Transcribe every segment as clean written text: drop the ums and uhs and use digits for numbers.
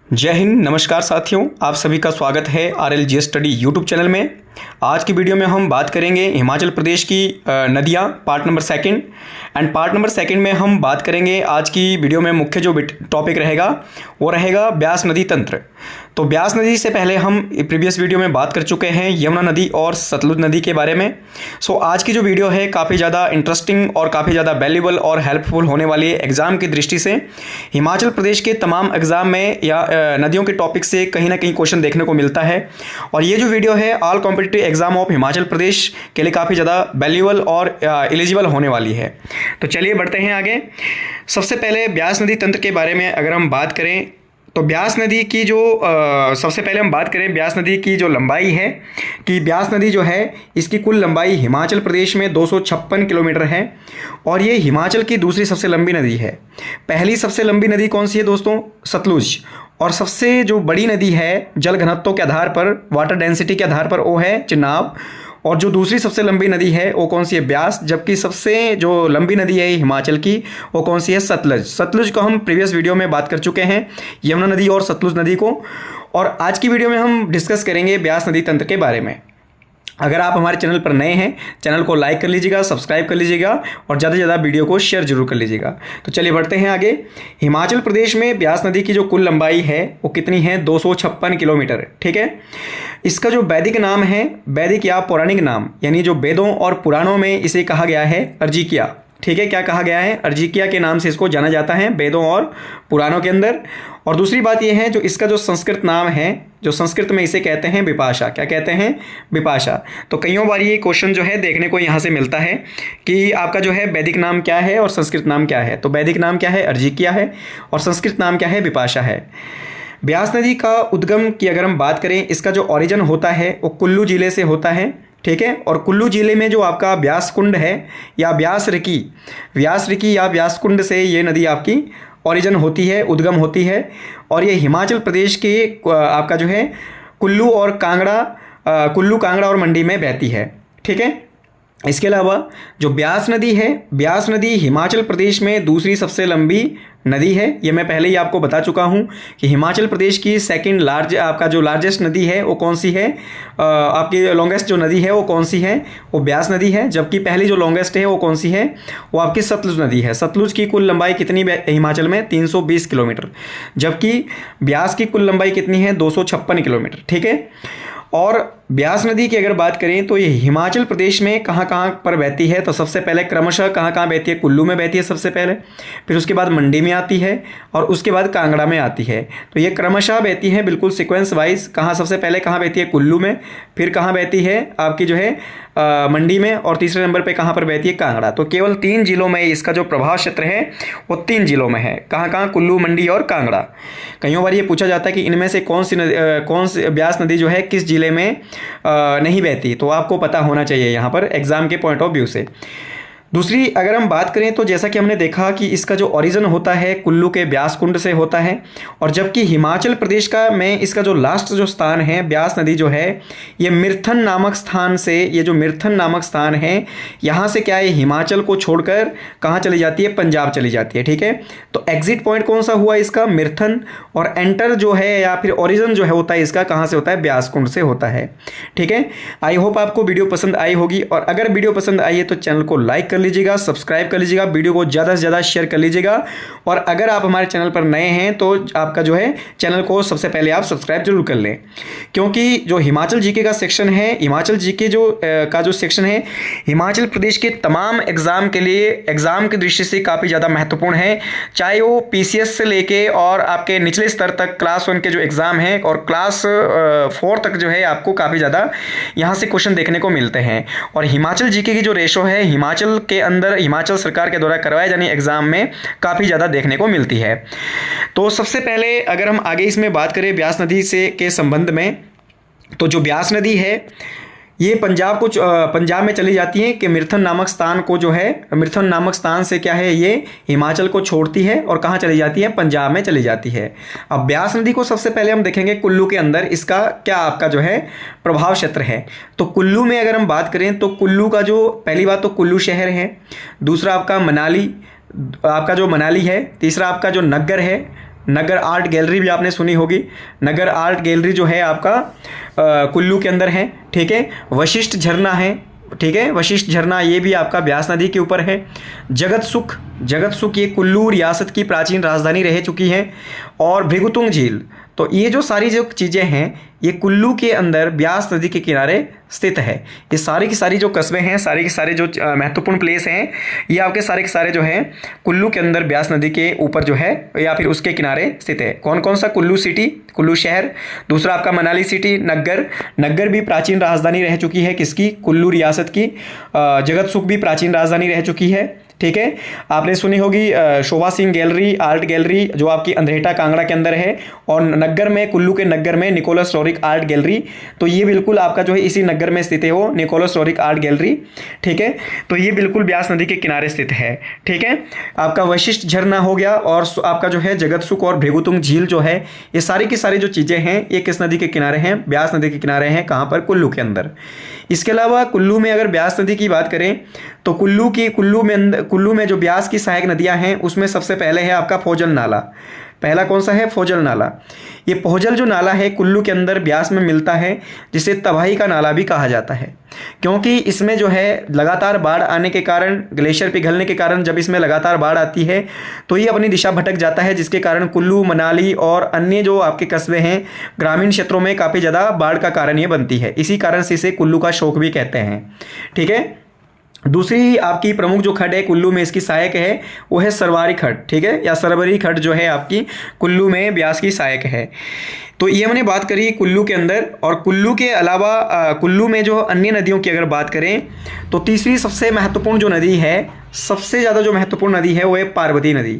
जय हिंद। नमस्कार साथियों, आप सभी का स्वागत है RLG स्टडी यूट्यूब चैनल में। आज की वीडियो में हम बात करेंगे हिमाचल प्रदेश की नदियाँ part number second. And part number second में हम बात करेंगे, आज की वीडियो में मुख्य जो टॉपिक रहेगा वो रहेगा ब्यास नदी तंत्र। तो ब्यास नदी से पहले हम प्रीवियस वीडियो में बात कर चुके हैं यमुना नदी और सतलुज नदी के बारे में। आज की जो वीडियो है काफ़ी ज़्यादा इंटरेस्टिंग और काफ़ी ज़्यादा वैल्यूबल और हेल्पफुल होने वाली है एग्ज़ाम की दृष्टि से। हिमाचल प्रदेश के तमाम एग्ज़ाम में या नदियों के टॉपिक से कहीं ना कहीं क्वेश्चन देखने को मिलता है। और ये जो वीडियो है all competitive exam of Himachal Pradesh के लिए काफ़ी ज़्यादा वैल्यूबल और एलिजिबल होने वाली है। तो चलिए बढ़ते हैं आगे। सबसे पहले ब्यास नदी तंत्र के बारे में अगर हम बात करें तो ब्यास नदी की जो सबसे पहले हम बात करें ब्यास नदी की जो लंबाई है कि ब्यास नदी जो है इसकी कुल लंबाई हिमाचल प्रदेश में 256 किलोमीटर है और ये हिमाचल की दूसरी सबसे लंबी नदी है। पहली सबसे लंबी नदी कौन सी है दोस्तों? सतलुज। और सबसे जो बड़ी नदी है जल घनत्व के आधार पर, वाटर डेंसिटी के आधार पर, वो है चिनाब। और जो दूसरी सबसे लंबी नदी है वो कौन सी है? ब्यास। जबकि सबसे जो लंबी नदी है हिमाचल की वो कौन सी है? सतलुज। सतलुज को हम प्रीवियस वीडियो में बात कर चुके हैं, यमुना नदी और सतलुज नदी को। और आज की वीडियो में हम डिस्कस करेंगे ब्यास नदी तंत्र के बारे में। अगर आप हमारे चैनल पर नए हैं, चैनल को लाइक कर लीजिएगा, सब्सक्राइब कर लीजिएगा और ज़्यादा से ज़्यादा वीडियो को शेयर जरूर कर लीजिएगा। तो चलिए बढ़ते हैं आगे। हिमाचल प्रदेश में ब्यास नदी की जो कुल लंबाई है वो कितनी है? 256 किलोमीटर। ठीक है। इसका जो वैदिक नाम है, वैदिक या पौराणिक नाम, यानी जो वेदों और पुराणों में इसे कहा गया है अर्जिकिया। ठीक है, क्या कहा गया है? अर्जिकिया के नाम से इसको जाना जाता है वेदों और पुराणों के अंदर। और दूसरी बात यह है जो इसका जो संस्कृत नाम है, जो संस्कृत में इसे कहते हैं विपाशा। क्या कहते हैं? विपाशा। तो कईयों बार ये क्वेश्चन जो है देखने को यहाँ से मिलता है कि आपका जो है वैदिक नाम क्या है और संस्कृत नाम क्या है। तो वैदिक नाम क्या है? अर्जिकिया है और संस्कृत नाम क्या है? विपाशा है। ब्यास नदी का उद्गम की अगर हम बात करें, इसका जो ओरिजिन होता है वो कुल्लू जिले से होता है। ठीक है। और कुल्लू जिले में जो आपका ब्यास कुंड है या व्यास रिकी या व्यास कुंड से ये नदी आपकी ओरिजिन होती है, उद्गम होती है। और ये हिमाचल प्रदेश के आपका जो है कुल्लू कांगड़ा और मंडी में बहती है। ठीक है। इसके अलावा जो ब्यास नदी है, ब्यास नदी हिमाचल प्रदेश में दूसरी सबसे लंबी नदी है। ये मैं पहले ही आपको बता चुका हूँ कि हिमाचल प्रदेश की सेकंड आपका जो लार्जेस्ट नदी है वो कौन सी है? आपकी लॉन्गेस्ट जो नदी है वो कौन सी है? वो ब्यास नदी है। जबकि पहली जो लॉन्गेस्ट है वो कौन सी है? वो आपकी सतलुज नदी है। सतलुज की कुल लंबाई कितनी हिमाचल में? 320 किलोमीटर। जबकि ब्यास की कुल लंबाई कितनी है? 256 किलोमीटर। ठीक है। और ब्यास नदी की अगर बात करें तो ये हिमाचल प्रदेश में कहाँ कहाँ पर बहती है? तो सबसे पहले क्रमशः कहाँ कहाँ बहती है? कुल्लू में बहती है सबसे पहले, फिर उसके बाद मंडी में आती है और उसके बाद कांगड़ा में आती है। तो ये क्रमशः बहती है बिल्कुल सीक्वेंस वाइज। कहाँ सबसे पहले कहाँ बहती है? कुल्लू में, फिर कहाँ बहती है आपकी जो है मंडी में, और तीसरे नंबर पे कहाँ पर बहती है? कांगड़ा। तो केवल 3 जिलों में इसका जो प्रभाव क्षेत्र है वो 3 जिलों में है। कहाँ कहाँ? कुल्लू, मंडी और कांगड़ा। कईयों बार ये पूछा जाता है कि इनमें से कौन सी ब्यास नदी जो है किस जिले में नहीं बहती। तो आपको पता होना चाहिए यहाँ पर एग्जाम के पॉइंट ऑफ व्यू से। दूसरी अगर हम बात करें तो जैसा कि हमने देखा कि इसका जो ओरिजिन होता है कुल्लू के ब्यास कुंड से होता है। और जबकि हिमाचल प्रदेश का में इसका जो लास्ट जो स्थान है ब्यास नदी जो है ये मिर्थन नामक स्थान से, ये जो मिर्थन नामक स्थान है यहाँ से क्या है हिमाचल को छोड़कर कहाँ चली जाती है? पंजाब चली जाती है। ठीक है। तो एग्जिट पॉइंट कौन सा हुआ इसका? मिर्थन। और एंटर जो है या फिर ओरिजिन जो है होता है इसका कहाँ से होता है? ब्यास कुंड से होता है। ठीक है। आई होप आपको वीडियो पसंद आई होगी और अगर वीडियो पसंद आई है तो चैनल को लाइक कर लीजिएगा, सब्सक्राइब कर लीजिएगा, वीडियो को ज़्यादा से ज़्यादा शेयर कर लीजिएगा। और अगर आप हमारे चैनल पर नए हैं तो आपका जो है चैनल को सबसे पहले आप सब्सक्राइब जरूर कर लें, क्योंकि जो हिमाचल जीके का सेक्शन है, हिमाचल जीके जो सेक्शन है हिमाचल प्रदेश के तमाम एग्जाम के लिए एग्जाम की दृष्टि से काफ़ी ज़्यादा महत्वपूर्ण है। चाहे वो पीसीएस से लेके और आपके निचले स्तर तक क्लास 1 के जो एग्ज़ाम है और क्लास 4 तक जो है आपको काफ़ी ज़्यादा यहाँ से क्वेश्चन देखने को मिलते हैं। और हिमाचल जीके की जो रेशो है हिमाचल के अंदर हिमाचल सरकार के द्वारा करवाए जाने एग्जाम में काफ़ी ज़्यादा देखने को मिलती है। तो सबसे पहले अगर हम आगे इसमें बात करें ब्यास नदी से के संबंध में, तो जो ब्यास नदी है ये पंजाब में चली जाती है कि मिर्थन नामक स्थान को जो है, मिर्थन नामक स्थान से क्या है ये हिमाचल को छोड़ती है और कहाँ चली जाती है? पंजाब में चली जाती है। अब ब्यास नदी को सबसे पहले हम देखेंगे कुल्लू के अंदर इसका क्या आपका जो है प्रभाव क्षेत्र है। तो कुल्लू में अगर हम बात करें तो कुल्लू का जो पहली बात तो कुल्लू शहर है, दूसरा आपका मनाली, आपका जो मनाली है, तीसरा आपका जो नग्गर है, नगर आर्ट गैलरी भी आपने सुनी होगी। नगर आर्ट गैलरी जो है आपका कुल्लू के अंदर है, ठीक है। वशिष्ठ झरना है, ठीक है, वशिष्ठ झरना ये भी आपका ब्यास नदी के ऊपर है। जगत सुख ये कुल्लू रियासत की प्राचीन राजधानी रह चुकी है। और भृगुतुंग झील, तो ये जो सारी जो चीज़ें हैं ये कुल्लू के अंदर ब्यास नदी के किनारे स्थित है। ये सारी की सारी जो कस्बे हैं, सारे के सारे जो महत्वपूर्ण प्लेस हैं, ये आपके सारे के सारे जो हैं कुल्लू के अंदर ब्यास नदी के ऊपर जो है या फिर उसके किनारे स्थित है। कौन कौन सा? कुल्लू सिटी, कुल्लू शहर, दूसरा आपका मनाली सिटी, नग्गर भी प्राचीन राजधानी रह चुकी है किसकी? कुल्लू रियासत की। जगत सुख भी प्राचीन राजधानी रह चुकी है, ठीक है। आपने सुनी होगी शोभा सिंह गैलरी, आर्ट गैलरी जो आपकी अंधेटा कांगड़ा के अंदर है। और नग्गर में, कुल्लू के नग्गर में निकोलस रोरिक आर्ट गैलरी, तो ये बिल्कुल आपका जो है इसी नग्गर में स्थित है वो निकोलस रोरिक आर्ट गैलरी, ठीक है। तो ये बिल्कुल ब्यास नदी के किनारे स्थित है, ठीक है। आपका वशिष्ठ झरना हो गया और आपका जो है जगत सुख और भृगुतुंग झील जो है, ये सारी की सारी जो चीज़ें हैं ये किस नदी के किनारे हैं? ब्यास नदी के किनारे हैं। कहाँ पर? कुल्लू के अंदर। इसके अलावा कुल्लू में अगर ब्यास नदी की बात करें तो कुल्लू में जो ब्यास की सहायक नदियां हैं उसमें सबसे पहले है आपका फोजल नाला। पहला कौन सा है? फोजल नाला। ये फोजल जो नाला है कुल्लू के अंदर ब्यास में मिलता है, जिसे तबाही का नाला भी कहा जाता है, क्योंकि इसमें जो है लगातार बाढ़ आने के कारण, ग्लेशियर पिघलने के कारण जब इसमें लगातार बाढ़ आती है तो ये अपनी दिशा भटक जाता है, जिसके कारण कुल्लू, मनाली और अन्य जो आपके कस्बे हैं ग्रामीण क्षेत्रों में काफ़ी ज़्यादा बाढ़ का कारण ये बनती है। इसी कारण से इसे कुल्लू का शोक भी कहते हैं, ठीक है। दूसरी आपकी प्रमुख जो खड्ड है कुल्लू में इसकी सहायक है वो है सरवारी खड्ड, ठीक है, या सरवरी खड्ड जो है आपकी कुल्लू में ब्यास की सहायक है। तो ये हमने बात करी कुल्लू के अंदर। और कुल्लू के अलावा कुल्लू में जो अन्य नदियों की अगर बात करें तो तीसरी सबसे महत्वपूर्ण जो नदी है, सबसे ज़्यादा जो महत्वपूर्ण नदी है वो है पार्वती नदी।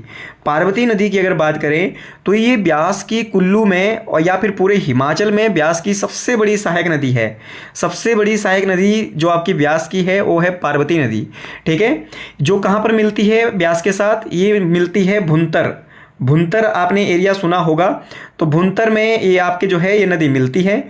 पार्वती नदी की अगर बात करें तो ये ब्यास की कुल्लू में और या फिर पूरे हिमाचल में ब्यास की सबसे बड़ी सहायक नदी है। सबसे बड़ी सहायक नदी जो आपकी ब्यास की है वो है पार्वती नदी, ठीक है। जो कहाँ पर मिलती है ब्यास के साथ? ये मिलती है भुंतर आपने एरिया सुना होगा, तो भुंतर में ये आपके जो है ये नदी मिलती है।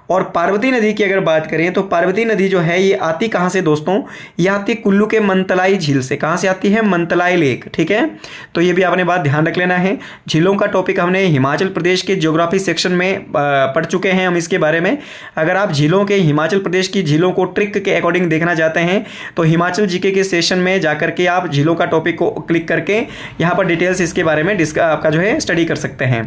और पार्वती नदी की अगर बात करें तो पार्वती नदी जो है ये आती कहाँ से दोस्तों? ये आती कुल्लू के मंतलाई झील से। कहाँ से आती है? मंतलाई लेक, ठीक है। तो ये भी आपने बात ध्यान रख लेना है। झीलों का टॉपिक हमने हिमाचल प्रदेश के ज्योग्राफी सेक्शन में पढ़ चुके हैं हम इसके बारे में। अगर आप झीलों के, हिमाचल प्रदेश की झीलों को ट्रिक के अकॉर्डिंग देखना चाहते हैं तो हिमाचल जीके के सेशन में जाकर के आप झीलों का टॉपिक को क्लिक करके यहाँ पर डिटेल्स इसके बारे में आपका जो है स्टडी कर सकते हैं।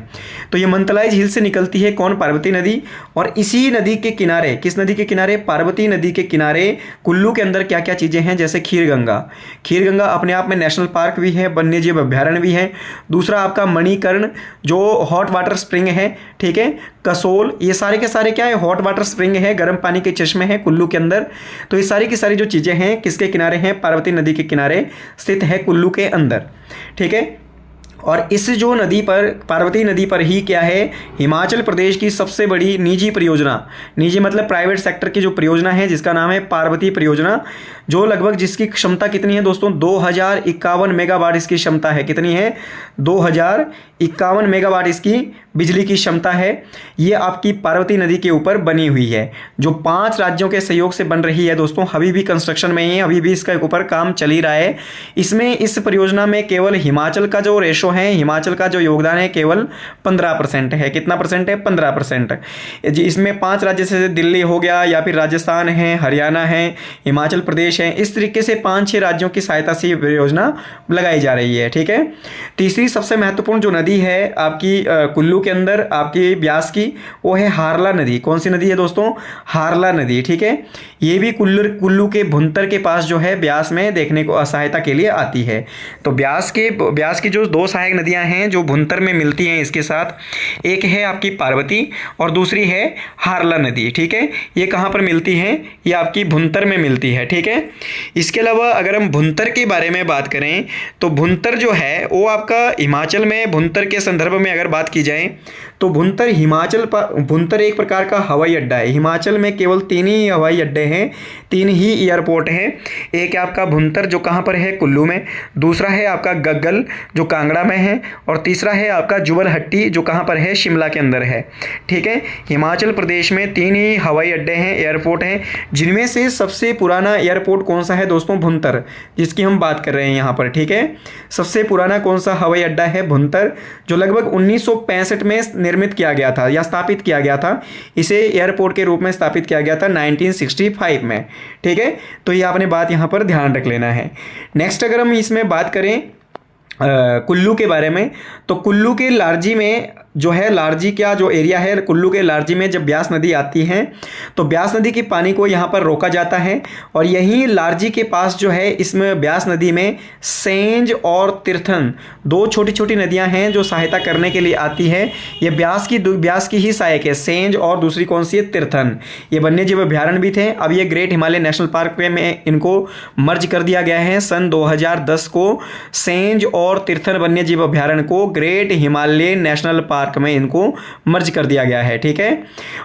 तो ये मंतलाई झील से निकलती है कौन? पार्वती नदी। और इसी नदी के किनारे, किस नदी के किनारे? पार्वती नदी के किनारे कुल्लू के अंदर क्या क्या चीज़ें हैं? जैसे खीरगंगा अपने आप में नेशनल पार्क भी है, वन्यजीव अभ्यारण्य भी है। दूसरा आपका मणिकर्ण जो हॉट वाटर स्प्रिंग है, ठीक है। कसोल, ये सारे के सारे क्या है? हॉट वाटर स्प्रिंग है, गर्म पानी के चश्मे हैं कुल्लू के अंदर। तो ये सारी की सारी जो चीज़ें हैं किसके किनारे हैं? पार्वती नदी के किनारे स्थित है कुल्लू के अंदर, ठीक है। और इस जो नदी पर, पार्वती नदी पर ही क्या है? हिमाचल प्रदेश की सबसे बड़ी निजी परियोजना, निजी मतलब प्राइवेट सेक्टर की जो परियोजना है जिसका नाम है पार्वती परियोजना, जो लगभग जिसकी क्षमता कितनी है दोस्तों? 2051 मेगावाट इसकी क्षमता है। कितनी है? 2051 मेगावाट इसकी बिजली की क्षमता है। ये आपकी पार्वती नदी के ऊपर बनी हुई है, जो 5 राज्यों के सहयोग से बन रही है दोस्तों। अभी भी कंस्ट्रक्शन में ही है, अभी भी इसका ऊपर काम चल ही रहा है। इसमें, इस परियोजना में केवल हिमाचल का जो रेशो है, हिमाचल का जो योगदान है केवल 15% है। कितना परसेंट है? 15%। इसमें 5 राज्य से दिल्ली हो गया या फिर राजस्थान है, हरियाणा है, हिमाचल प्रदेश है, इस तरीके से 5-6 राज्यों की सहायता से परियोजना लगाई जा रही है, ठीक है। तीसरी सबसे महत्वपूर्ण जो नदी है आपकी कुल्लू के अंदर, आपकी ब्यास की, वो है हारला नदी। कौन सी नदी है दोस्तों? हारला नदी, ठीक है। ये भी कुल्लू के भुंतर के पास जो है ब्यास में देखने को सहायता के लिए आती है। तो ब्यास की जो 2 सहायक नदियां हैं जो भुंतर में मिलती हैं इसके साथ, एक है आपकी पार्वती और दूसरी है हारला नदी, ठीक है। ये कहाँ पर मिलती हैं? ये आपकी भुंतर में मिलती है, ठीक है। इसके अलावा अगर हम भुंतर के बारे में बात करें तो भुंतर जो है वो आपका हिमाचल में, भुंतर के संदर्भ में अगर बात की जाए तो भुंतर एक प्रकार का हवाई अड्डा है। हिमाचल में केवल 3 ही हवाई अड्डे हैं, 3 ही एयरपोर्ट हैं। एक है आपका भुंतर जो कहाँ पर है? कुल्लू में। दूसरा है आपका गग्गल जो कांगड़ा में है। और तीसरा है आपका जुबलहट्टी जो कहाँ पर है? शिमला के अंदर है, ठीक है। हिमाचल प्रदेश में 3 ही हवाई अड्डे हैं, एयरपोर्ट हैं, जिनमें से सबसे पुराना एयरपोर्ट एयरपोर्ट कौन सा है दोस्तों? भुंतर, जिसकी हम बात कर रहे हैं यहाँ पर, ठीक है। सबसे पुराना कौन सा हवाई अड्डा है? भुंतर, जो लगभग 1965 में निर्मित किया गया था या स्थापित किया गया था। इसे एयरपोर्ट के रूप में स्थापित किया गया था 1965 में, ठीक है। तो ये आपने बात यहाँ पर ध्यान रख लेना है। नेक्स्ट अगर हम इसमें बात करें कुल्लू के बारे में, तो कुल्लू के लारजी में जो है, लारजी का जो एरिया है कुल्लू के लारजी में, जब ब्यास नदी आती है तो ब्यास नदी के पानी को यहाँ पर रोका जाता है। और यहीं लारजी के पास जो है, इसमें ब्यास नदी में सेंज और तीर्थन दो छोटी छोटी नदियाँ हैं जो सहायता करने के लिए आती है। ये ब्यास की ही सहायक है, सेंज, और दूसरी कौन सी है? तीर्थन। ये वन्य जीव अभ्यारण्य भी थे। अब ये ग्रेट हिमालय नेशनल पार्क में इनको मर्ज कर दिया गया है। सन 2010 को सेंज और तीर्थन वन्य जीव अभ्यारण्य को ग्रेट हिमालय नेशनल पार्क में इनको मर्ज कर दिया गया है, ठीक है।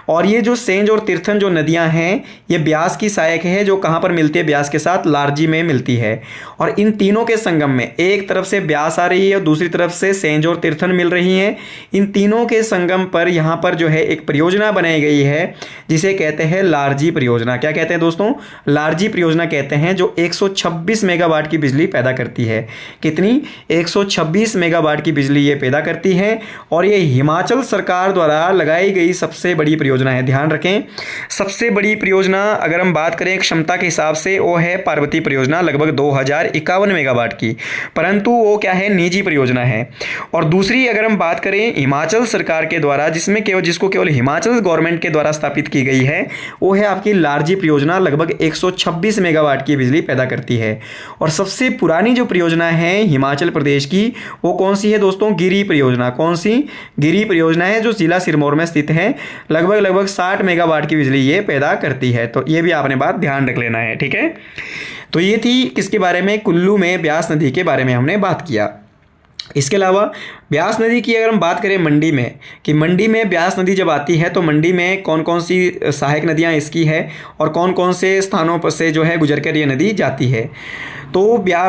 और ये जो सेंज और तीर्थन जो नदियां हैं, ये ब्यास की सहायक है, जो कहां पर मिलती है? ब्यास के साथ लारजी में मिलती है। और इन तीनों के संगम में एक तरफ से ब्यास आ रही है और दूसरी तरफ से सेंज और तीर्थन मिल रही हैं। इन तीनों के संगम पर यहां पर जो है एक परियोजना बनाई गई है, जिसे कहते हैं लारजी परियोजना। क्या कहते हैं दोस्तों? लारजी परियोजना कहते हैं, जो 126 मेगावाट की बिजली पैदा करती है। कितनी? 126 मेगावाट की बिजली ये पैदा करती है। और ये हिमाचल सरकार द्वारा लगाई गई सबसे बड़ी परियोजना है। ध्यान रखें, सबसे बड़ी परियोजना अगर हम बात करें क्षमता के हिसाब से, वो है पार्वती परियोजना, लगभग 2051 मेगावाट की, परंतु वो क्या है? निजी परियोजना है। और दूसरी अगर हम बात करें हिमाचल सरकार के द्वारा, जिसको केवल हिमाचल गवर्नमेंट के द्वारा स्थापित की गई है, वो है आपकी लारजी परियोजना, लगभग 126 मेगावाट की बिजली पैदा करती है। और सबसे पुरानी जो परियोजना है हिमाचल प्रदेश की, वो कौन सी है दोस्तों? गिरी परियोजना। कौन सी? गिरी परियोजना है, जो जिला सिरमौर में स्थित है। लगभग 60 मेगावाट की बिजली ये पैदा करती है। तो ये भी आपने बात ध्यान रख लेना है, ठीक है। तो ये थी किसके बारे में? कुल्लू में ब्यास नदी के बारे में हमने बात किया। इसके अलावा ब्यास नदी की अगर हम बात करें मंडी में, कि मंडी में ब्यास नदी जब आती है तो मंडी में कौन कौन सी सहायक नदियां इसकी है और कौन कौन से स्थानों पर से जो है गुजर कर ये नदी जाती है। तो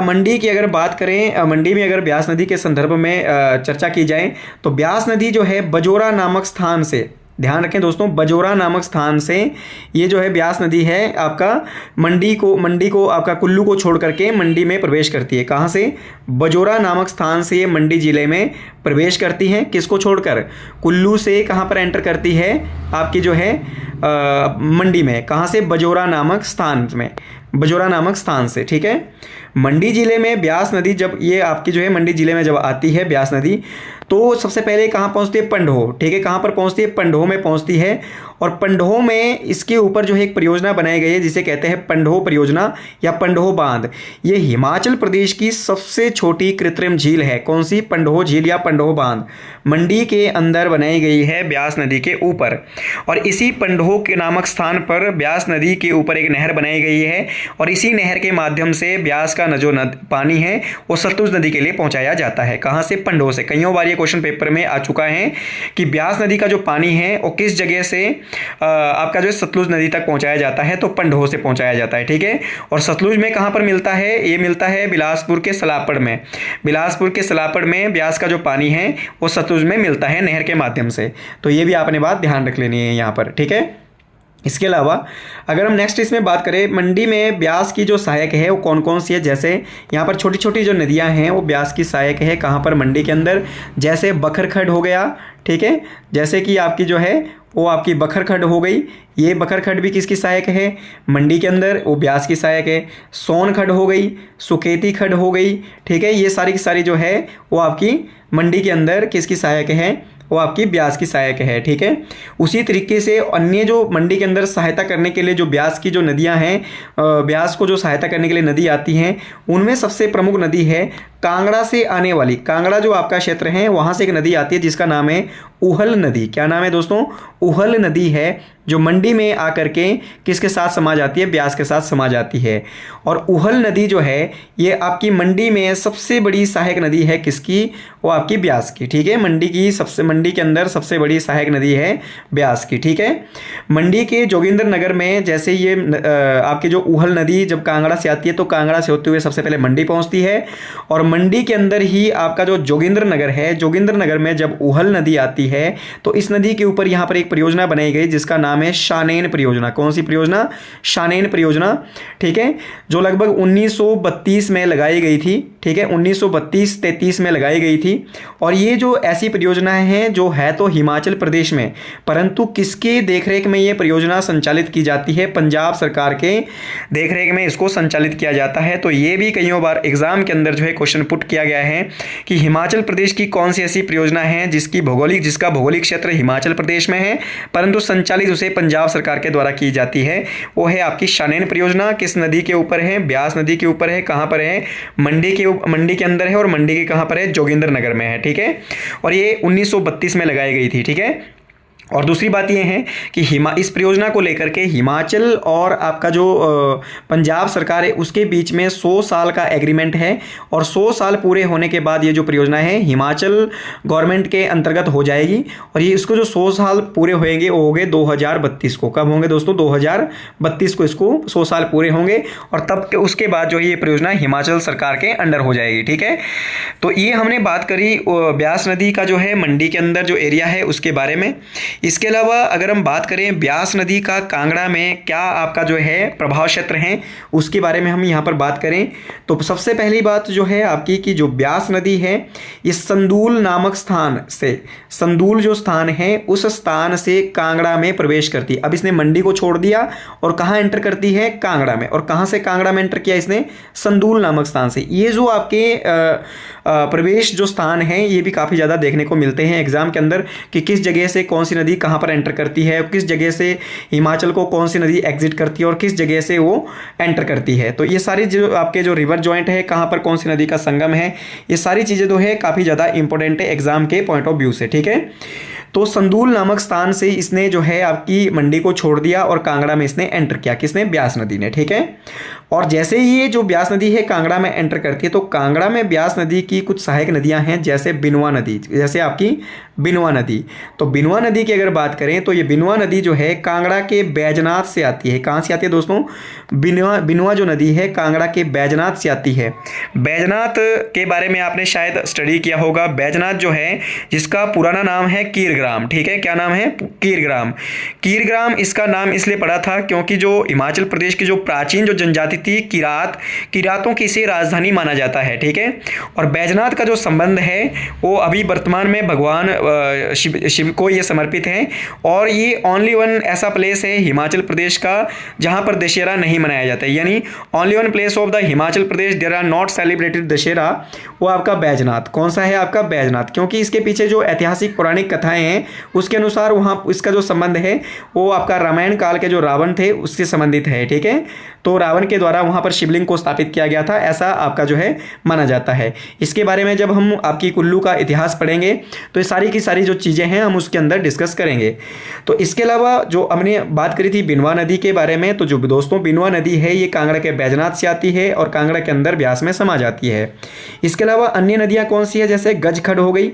मंडी की अगर बात करें, मंडी में अगर ब्यास नदी के संदर्भ में चर्चा की जाए, तो ब्यास नदी जो है बजोरा नामक स्थान से, ध्यान रखें दोस्तों, बजोरा नामक स्थान से ये जो है ब्यास नदी है आपका मंडी को आपका कुल्लू को छोड़ करके मंडी में प्रवेश करती है। कहाँ से? बजोरा नामक स्थान से ये मंडी जिले में प्रवेश करती है। किसको छोड़कर? कुल्लू से कहाँ पर एंटर करती है? आपकी जो है मंडी में। कहाँ से? बजोरा नामक स्थान में, बजोरा नामक स्थान से, ठीक है। मंडी जिले में ब्यास नदी जब ये आपकी जो है मंडी जिले में जब आती है ब्यास नदी, तो सबसे पहले कहाँ पहुँचती है? पंडोह, ठीक है। कहाँ पर पहुँचती है? पंडोह में पहुँचती है। और पंडोह में इसके ऊपर जो है एक परियोजना बनाई गई है, जिसे कहते हैं पंडोह परियोजना या पंडोह बांध। ये हिमाचल प्रदेश की सबसे छोटी कृत्रिम झील है। कौन सी? पंडोह झील या पंडोह बांध मंडी के अंदर बनाई गई है ब्यास नदी के ऊपर। और इसी पंडोह के नामक स्थान पर ब्यास नदी के ऊपर एक नहर बनाई गई है, और इसी नहर के माध्यम से ब्यास का जो पानी है वो सतलुज नदी के लिए पहुंचाया जाता है। कहाँ से? पंडोह से। कईयों बार ये क्वेश्चन पेपर में आ चुका है कि ब्यास नदी का जो पानी है वो किस जगह से आपका जो है सतलुज नदी तक पहुंचाया जाता है? तो पंडोह से पहुंचाया जाता है, ठीक है। और सतलुज में कहाँ पर मिलता है? ये मिलता है बिलासपुर के सलापड़ में। बिलासपुर के सलापड़ में ब्यास का जो पानी है वो सतलुज में मिलता है नहर के माध्यम से। तो ये भी आपने बात ध्यान रख लेनी है यहाँ पर, ठीक है। इसके अलावा अगर हम नेक्स्ट इसमें बात करें, मंडी में ब्यास की जो सहायक है वो कौन कौन सी है? जैसे यहाँ पर छोटी छोटी जो नदियाँ हैं वो ब्यास की सहायक है। कहाँ पर? मंडी के अंदर। जैसे बखरखड्ड हो गया, ठीक है। जैसे कि आपकी जो है वो आपकी बखरखड्ड हो गई, ये बखरखड्ड भी किसकी सहायक है? मंडी के अंदर, वो ब्यास की सहायक है। सोनखड्ड हो गई, सुकेती खड्ड हो गई, ठीक है। ये सारी की सारी जो है वो आपकी मंडी के अंदर किसकी सहायक है? वो आपकी ब्यास की सहायक है, ठीक है। उसी तरीके से अन्य जो मंडी के अंदर सहायता करने के लिए जो ब्यास की जो नदियां हैं, ब्यास को जो सहायता करने के लिए नदी आती हैं, उनमें सबसे प्रमुख नदी है कांगड़ा से आने वाली, कांगड़ा जो आपका क्षेत्र है वहाँ से एक नदी आती है जिसका नाम है उहल नदी। क्या नाम है दोस्तों? उहल नदी है, जो मंडी में आकर के किसके साथ समा जाती है? ब्यास के साथ समा जाती है। और उहल नदी जो है ये आपकी मंडी में सबसे बड़ी सहायक नदी है। किसकी? वो आपकी ब्यास की, ठीक है। मंडी के अंदर सबसे बड़ी सहायक नदी है ब्यास की, ठीक है। मंडी के जोगिंदर नगर में जैसे ये आपकी जो उहल नदी जब कांगड़ा से आती है तो कांगड़ा से होते हुए सबसे पहले मंडी पहुँचती है, और मंडी के अंदर ही आपका जो जोगिंद्र नगर है, जोगिंद्र नगर में जब ऊहल नदी आती है तो इस नदी के ऊपर यहाँ पर एक परियोजना बनाई गई जिसका नाम है शानेन परियोजना। कौन सी परियोजना? शानेन परियोजना, ठीक है, जो लगभग 1932 में लगाई गई थी, ठीक है, 1932-33 में लगाई गई थी। और ये जो ऐसी परियोजनाएं हैं जो है तो हिमाचल प्रदेश में, परंतु किसके देखरेख में ये परियोजना संचालित की जाती है? पंजाब सरकार के देखरेख में इसको संचालित किया जाता है। तो ये भी कईयों बार एग्जाम के अंदर जो है क्वेश्चन पुट किया गया है कि हिमाचल प्रदेश की कौन सी ऐसी परियोजना है जिसका भौगोलिक क्षेत्र हिमाचल प्रदेश में है परंतु संचालित उसे पंजाब सरकार के द्वारा की जाती है। वो है आपकी शानेन परियोजना। किस नदी के ऊपर है? ब्यास नदी के ऊपर है। कहाँ पर है? मंडी के अंदर है। और मंडी के कहाँ पर है? जोगिंद्र नगर में है, ठीक है। और ये 1932 में लगाई गई थी, ठीक है। और दूसरी बात यह है कि इस परियोजना को लेकर के हिमाचल और आपका जो पंजाब सरकार है उसके बीच में 100 साल का एग्रीमेंट है। और 100 साल पूरे होने के बाद ये जो परियोजना है हिमाचल गवर्नमेंट के अंतर्गत हो जाएगी। और ये इसको जो 100 साल पूरे होंगे वो होंगे 2032 को। कब होंगे दोस्तों? 2032 को इसको 100 साल पूरे होंगे और तब के उसके बाद जो है ये परियोजना हिमाचल सरकार के अंडर हो जाएगी, ठीक है। तो ये हमने बात करी ब्यास नदी का जो है मंडी के अंदर जो एरिया है उसके बारे में। इसके अलावा अगर हम बात करें ब्यास नदी का कांगड़ा में क्या आपका जो है प्रभाव क्षेत्र है उसके बारे में हम यहाँ पर बात करें तो सबसे पहली बात जो है आपकी कि जो ब्यास नदी है ये संदूल नामक स्थान से, संदूल जो स्थान है उस स्थान से कांगड़ा में प्रवेश करती है। अब इसने मंडी को छोड़ दिया और कहाँ एंटर करती है? कांगड़ा में। और कहाँ से कांगड़ा में एंटर किया इसने? संदूल नामक स्थान से। ये जो आपके प्रवेश जो स्थान है ये भी काफ़ी ज़्यादा देखने को मिलते हैं एग्जाम के अंदर कि किस जगह से कौन सी नदी कहाँ पर एंटर करती है, किस जगह से हिमाचल को कौन सी नदी एग्जिट करती है और किस जगह से वो एंटर करती है। तो ये सारी जो आपके जो रिवर जॉइंट है कहाँ पर कौन सी नदी का संगम है, ये सारी चीज़ें जो है काफ़ी ज़्यादा इंपॉर्टेंट है एग्जाम के पॉइंट ऑफ व्यू से, ठीक है। तो संदूल नामक स्थान से इसने जो है आपकी मंडी को छोड़ दिया और कांगड़ा में इसने एंटर किया। किसने? ब्यास नदी ने, ठीक है। और जैसे ही ये जो ब्यास नदी है कांगड़ा में एंटर करती है तो कांगड़ा में ब्यास नदी की कुछ सहायक नदियां हैं जैसे बिनवा नदी, जैसे आपकी बिनवा नदी। तो बिनवा नदी की अगर बात करें तो ये बिनवा नदी जो है कांगड़ा के बैजनाथ से आती है। कहाँ से आती है दोस्तों? बिनवा जो नदी है कांगड़ा के बैजनाथ से आती है। बैजनाथ के बारे में आपने शायद स्टडी किया होगा। बैजनाथ जो है जिसका पुराना नाम है कीरग्राम, ठीक है। क्या नाम है? कीरग्राम। कीरग्राम इसका नाम इसलिए पड़ा था क्योंकि जो हिमाचल प्रदेश की जो प्राचीन जो जनजाति थी किरातों की इसे राजधानी माना जाता है, ठीक है। और बैजनाथ का जो संबंध है वो अभी वर्तमान में भगवान शिव को ये समर्पित है। और ये ओनली वन ऐसा प्लेस है हिमाचल प्रदेश का जहाँ पर दशहरा नहीं मनाया जाता है, यानी only one place of the Himachal Pradesh there are not celebrated Dussehra, वो आपका बैजनाथ। कौन सा है? आपका बैजनाथ। क्योंकि इसके पीछे जो ऐतिहासिक पौराणिक कथाएं हैं उसके अनुसार वहाँ इसका जो संबंध है वो आपका रामायण काल के जो रावण थे उससे संबंधित है, ठीक है। तो रावण के द्वारा वहाँ पर शिवलिंग को स्थापित किया गया था, ऐसा आपका जो है माना जाता है। इसके बारे में जब हम आपकी कुल्लू का इतिहास पढ़ेंगे तो ये सारी की सारी जो चीज़ें हैं हम उसके अंदर डिस्कस करेंगे। तो इसके अलावा जो हमने बात करी थी बिनवा नदी के बारे में, तो जो दोस्तों बिनवा नदी है ये कांगड़ा के बैजनाथ से आती है और कांगड़ा के अंदर ब्यास में समा जाती है। इसके अलावा अन्य नदियाँ कौन सी है? जैसे गजखड हो गई,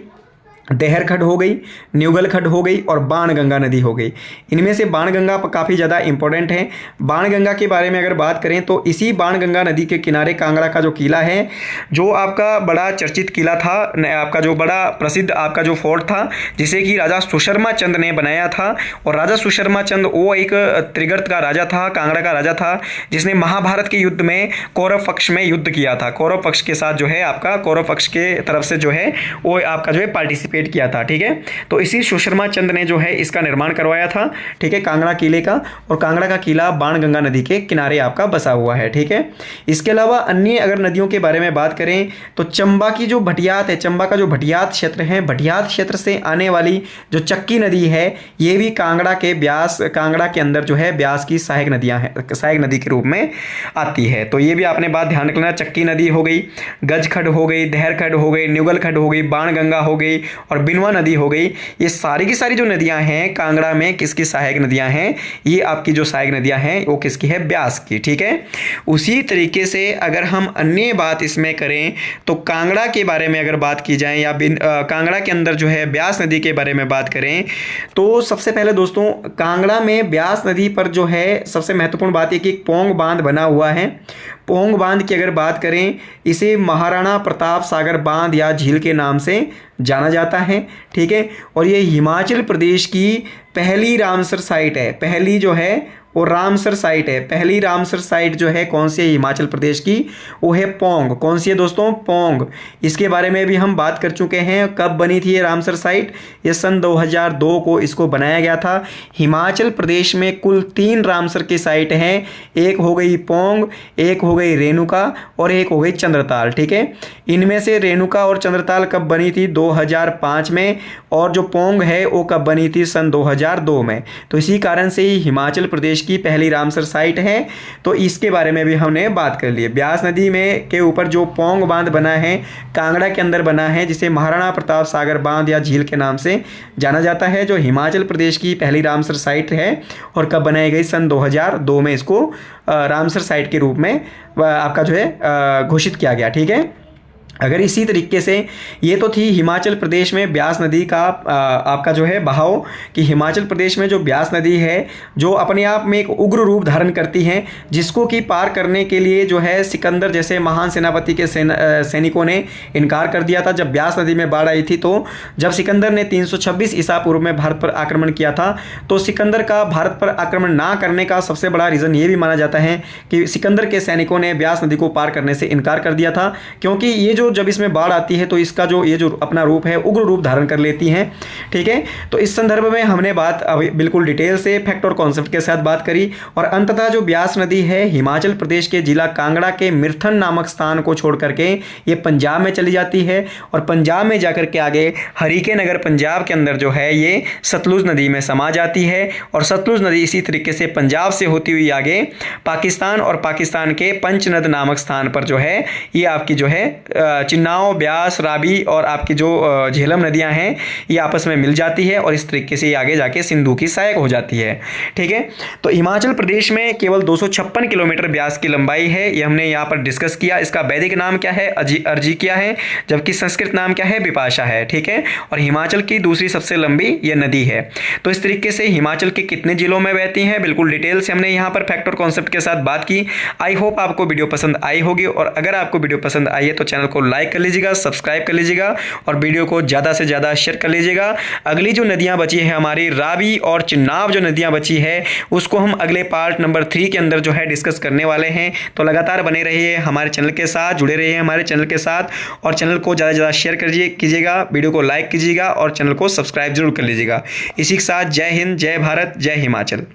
देहर खड हो गई, न्यूगल खड हो गई और बाणगंगा नदी हो गई। इनमें से बाणगंगा काफ़ी ज़्यादा इंपॉर्टेंट है। बाणगंगा के बारे में अगर बात करें तो इसी बाणगंगा नदी के किनारे कांगड़ा का जो किला है, जो आपका बड़ा चर्चित किला था, आपका जो बड़ा प्रसिद्ध आपका जो फोर्ट था जिसे कि राजा सुशर्मा चंद ने बनाया था। और राजा सुशर्मा चंद वो एक त्रिगर्त का राजा था, कांगड़ा का राजा था, जिसने महाभारत के युद्ध में कौरव पक्ष में युद्ध किया था। कौरव पक्ष के साथ जो है आपका कौरव पक्ष के तरफ से जो है वो आपका जो है पार्टिसिपेट किया था, ठीक है। तो इसी सुशर्मा चंद ने जो है इसका निर्माण करवाया था, ठीक है, कांगड़ा किले का। और कांगड़ा का किला बाणगंगा नदी के किनारे आपका बसा हुआ है, ठीक है। इसके अलावा अन्य अगर नदियों के बारे में बात करें तो चंबा की जो भटियात है, चंबा का जो भटियात क्षेत्र है, भटियात क्षेत्र से आने वाली जो चक्की नदी है ये भी कांगड़ा के अंदर जो है ब्यास की सहायक नदियां हैं, सहायक नदी के रूप में आती है। तो ये भी आपने बात ध्यान रखना, चक्की नदी हो गई, गजखड हो गई, देहर खड हो गई, न्यूगल खड हो गई, बाणगंगा हो गई और बिनवा नदी हो गई। ये सारी की सारी जो नदियां हैं कांगड़ा में किसकी सहायक नदियां हैं? ये आपकी जो सहायक नदियां हैं वो किसकी है? ब्यास की, ठीक है। उसी तरीके से अगर हम अन्य बात इसमें करें तो कांगड़ा के बारे में अगर बात की जाए या कांगड़ा के अंदर जो है ब्यास नदी के बारे में बात करें तो सबसे पहले दोस्तों कांगड़ा में ब्यास नदी पर जो है सबसे महत्वपूर्ण बात है कि एक पोंग बांध बना हुआ है। पोंग बांध की अगर बात करें, इसे महाराणा प्रताप सागर बांध या झील के नाम से जाना जाता है। ठीक है, और ये हिमाचल प्रदेश की पहली रामसर साइट है। पहली जो है वो रामसर साइट है। पहली रामसर साइट जो है कौन सी है हिमाचल प्रदेश की, वो है पोंग। कौन सी है दोस्तों, पोंग। इसके बारे में भी हम बात कर चुके हैं। कब बनी थी ये रामसर साइट, ये सन 2002 को इसको बनाया गया था। हिमाचल प्रदेश में कुल 3 रामसर की साइट हैं। एक हो गई पोंग, एक हो गई रेणुका और एक हो गई चंद्रताल। ठीक है, इनमें से रेणुका और चंद्रताल कब बनी थी, 2005 में, और जो पोंग है वो कब बनी थी, सन 2002 में। तो इसी कारण से ही हिमाचल प्रदेश की पहली रामसर साइट है। तो इसके बारे में भी हमने बात कर ली। ब्यास नदी में के ऊपर जो पोंग बांध बना है, कांगड़ा के अंदर बना है, जिसे महाराणा प्रताप सागर बांध या झील के नाम से जाना जाता है, जो हिमाचल प्रदेश की पहली रामसर साइट है। और कब बनाई गई, सन 2002 में इसको रामसर साइट के रूप में आपका जो है घोषित किया गया। ठीक है, अगर इसी तरीके से ये तो थी हिमाचल प्रदेश में ब्यास नदी का आपका जो है बहाव, कि हिमाचल प्रदेश में जो ब्यास नदी है जो अपने आप में एक उग्र रूप धारण करती है, जिसको कि पार करने के लिए जो है सिकंदर जैसे महान सेनापति के सैनिकों ने इनकार कर दिया था। जब ब्यास नदी में बाढ़ आई थी, तो जब सिकंदर ने 326 ईसा पूर्व में भारत पर आक्रमण किया था, तो सिकंदर का भारत पर आक्रमण ना करने का सबसे बड़ा रीज़न ये भी माना जाता है कि सिकंदर के सैनिकों ने ब्यास नदी को पार करने से इनकार कर दिया था, क्योंकि ये जब इसमें बाढ़ आती है तो इसका ये जो अपना रूप है उग्र रूप धारण कर लेती हैं। ठीक है, तो इस संदर्भ में हमने बात अभी बिल्कुल डिटेल से फैक्ट और कॉन्सेप्ट के साथ बात करी। और अंततः जो ब्यास नदी है हिमाचल प्रदेश के जिला कांगड़ा के मिर्थन नामक स्थान को छोड़ करके ये पंजाब में चली जाती है, और पंजाब में जाकर के आगे हरीके नगर पंजाब के अंदर जो है ये सतलुज नदी में समा जाती है। और सतलुज नदी इसी तरीके से पंजाब से होती हुई आगे पाकिस्तान, और पाकिस्तान के पंचनद नामक स्थान पर जो है ये आपकी जो है चिन्नाव, ब्यास, रावी और आपकी जो झेलम नदियां हैं ये आपस में मिल जाती है, और इस तरीके से ये आगे जाके सिंधु की सहायक हो जाती है। ठीक है, तो हिमाचल प्रदेश में केवल 256 किलोमीटर ब्यास की लंबाई है, ये हमने यहाँ पर डिस्कस किया। इसका वैदिक नाम क्या है, अर्जिकिया है, जबकि संस्कृत नाम क्या है, बिपाशा है। ठीक है, और हिमाचल की दूसरी सबसे लंबी ये नदी है। तो इस तरीके से हिमाचल के कितने जिलों में बहती हैं बिल्कुल डिटेल से हमने यहाँ पर फैक्ट और कॉन्सेप्ट के साथ बात की। आई होप आपको वीडियो पसंद आई होगी, और अगर आपको वीडियो पसंद आई है तो चैनल को लाइक कर लीजिएगा, सब्सक्राइब कर लीजिएगा, और वीडियो को ज़्यादा से ज़्यादा शेयर कर लीजिएगा। अगली जो नदियाँ बची है हमारी रावी और चिन्नाव जो नदियाँ बची है उसको हम अगले पार्ट नंबर 3 के अंदर जो है डिस्कस करने वाले हैं। तो लगातार बने रहिए हमारे चैनल के साथ, जुड़े रहिए हमारे चैनल के साथ, और चैनल को ज़्यादा से ज़्यादा शेयर कीजिएगा, वीडियो को लाइक कीजिएगा और चैनल को सब्सक्राइब जरूर कर लीजिएगा। इसी के साथ जय हिंद, जय भारत, जय हिमाचल।